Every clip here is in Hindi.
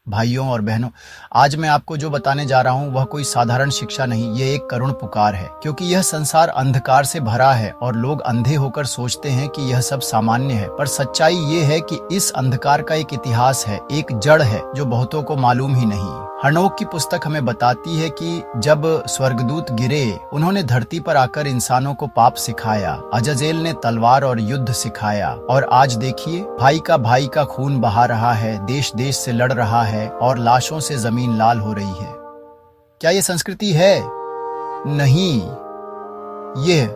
भाइयों और बहनों, आज मैं आपको जो बताने जा रहा हूँ वह कोई साधारण शिक्षा नहीं, ये एक करुण पुकार है। क्योंकि यह संसार अंधकार से भरा है और लोग अंधे होकर सोचते हैं कि यह सब सामान्य है, पर सच्चाई ये है कि इस अंधकार का एक इतिहास है, एक जड़ है जो बहुतों को मालूम ही नहीं। हनोक की पुस्तक हमें बताती है कि जब स्वर्गदूत गिरे, उन्होंने धरती पर आकर इंसानों को पाप सिखाया। अजाजेल ने तलवार और युद्ध सिखाया, और आज देखिए भाई का खून बहा रहा है, देश देश से लड़ रहा है और लाशों से जमीन लाल हो रही है। क्या ये संस्कृति है? नहीं, यह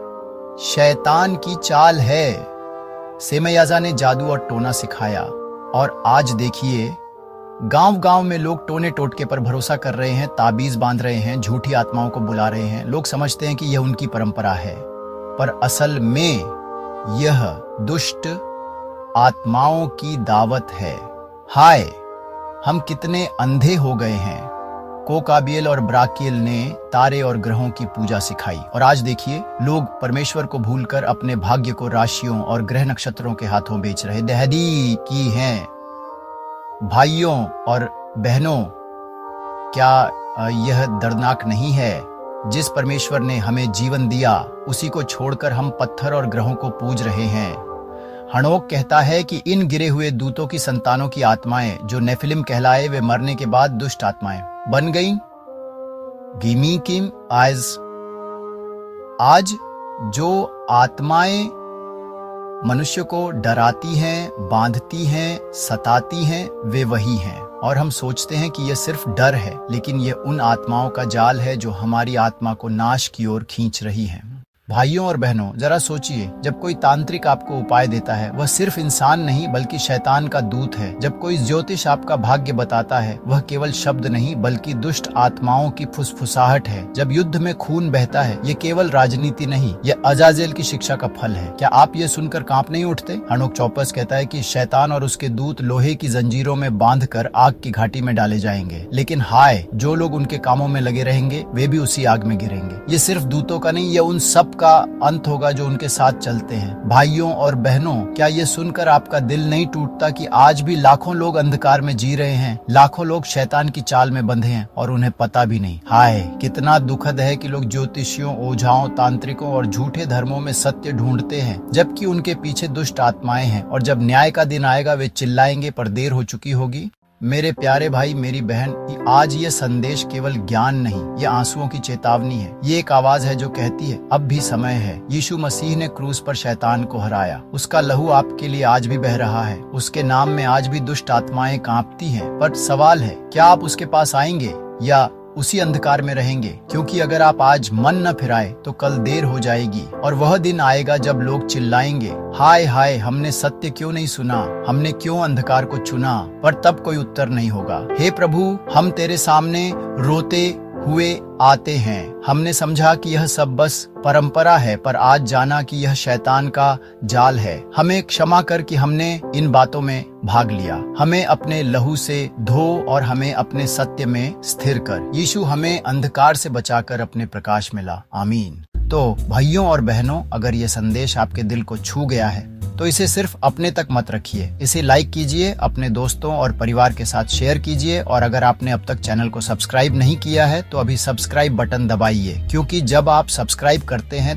शैतान की चाल है। सेमयाजा ने जादू और टोना सिखाया, और आज देखिए गांव-गांव में लोग टोने टोटके पर भरोसा कर रहे हैं, ताबीज बांध रहे हैं, झूठी आत्माओं को बुला रहे हैं। लोग समझते हैं कि यह उनकी परंपरा है, पर असल में यह दुष्ट आत्माओं की दावत है। हाय, हम कितने अंधे हो गए हैं। कोकाबियल और ब्राकियल ने तारे और ग्रहों की पूजा सिखाई, और आज देखिए लोग परमेश्वर को भूलकर अपने भाग्य को राशियों और ग्रह नक्षत्रों के हाथों बेच रहे। दहदी की हैं। भाइयों और बहनों, क्या यह दर्दनाक नहीं है? जिस परमेश्वर ने हमें जीवन दिया, उसी को छोड़कर हम पत्थर और ग्रहों को पूज रहे हैं। हनोक कहता है कि इन गिरे हुए दूतों की संतानों की आत्माएं जो नेफिलिम कहलाए, वे मरने के बाद दुष्ट आत्माएं बन गईं। गिमी किम आज जो आत्माएं मनुष्य को डराती हैं, बांधती हैं, सताती हैं, वे वही हैं। और हम सोचते हैं कि यह सिर्फ डर है, लेकिन यह उन आत्माओं का जाल है जो हमारी आत्मा को नाश की ओर खींच रही हैं। भाइयों और बहनों, जरा सोचिए, जब कोई तांत्रिक आपको उपाय देता है, वह सिर्फ इंसान नहीं बल्कि शैतान का दूत है। जब कोई ज्योतिष आपका भाग्य बताता है, वह केवल शब्द नहीं बल्कि दुष्ट आत्माओं की फुसफुसाहट है। जब युद्ध में खून बहता है, ये केवल राजनीति नहीं, यह अजाजेल की शिक्षा का फल है। क्या आप ये सुनकर कांप नहीं उठते? हनोक चौपस कहता है कि शैतान और उसके दूत लोहे की जंजीरों में बांधकर आग की घाटी में डाले जाएंगे, लेकिन हाय, जो लोग उनके कामों में लगे रहेंगे, वे भी उसी आग में गिरेंगे। ये सिर्फ दूतों का नहीं, ये उन सब का अंत होगा जो उनके साथ चलते हैं। भाइयों और बहनों, क्या ये सुनकर आपका दिल नहीं टूटता कि आज भी लाखों लोग अंधकार में जी रहे हैं, लाखों लोग शैतान की चाल में बंधे हैं और उन्हें पता भी नहीं। हाय, कितना दुखद है कि लोग ज्योतिषियों, ओझाओं, तांत्रिकों और झूठे धर्मों में सत्य ढूंढते हैं, जबकि उनके पीछे दुष्ट आत्माएं हैं। और जब न्याय का दिन आएगा, वे चिल्लाएंगे, पर देर हो चुकी होगी। मेरे प्यारे भाई, मेरी बहन, आज ये संदेश केवल ज्ञान नहीं, ये आंसुओं की चेतावनी है। ये एक आवाज है जो कहती है, अब भी समय है। यीशु मसीह ने क्रूस पर शैतान को हराया, उसका लहू आपके लिए आज भी बह रहा है। उसके नाम में आज भी दुष्ट आत्माएं कांपती हैं। पर सवाल है, क्या आप उसके पास आएंगे या उसी अंधकार में रहेंगे? क्योंकि अगर आप आज मन न फिराए तो कल देर हो जाएगी, और वह दिन आएगा जब लोग चिल्लाएंगे, हाय हाय, हमने सत्य क्यों नहीं सुना, हमने क्यों अंधकार को चुना? पर तब कोई उत्तर नहीं होगा। हे प्रभु, हम तेरे सामने रोते हुए आते हैं। हमने समझा कि यह सब बस परंपरा है, पर आज जाना कि यह शैतान का जाल है। हमें क्षमा कर कि हमने इन बातों में भाग लिया। हमें अपने लहू से धो और हमें अपने सत्य में स्थिर कर। यीशु हमें अंधकार से बचाकर अपने प्रकाश में ला। आमीन। तो भाइयों और बहनों, अगर ये संदेश आपके दिल को छू गया है तो इसे सिर्फ अपने तक मत रखिए, इसे लाइक कीजिए, अपने दोस्तों और परिवार के साथ शेयर कीजिए, और अगर आपने अब तक चैनल को सब्सक्राइब नहीं किया है तो अभी सब्सक्राइब बटन दबाइए, क्योंकि जब आप सब्सक्राइब करते हैं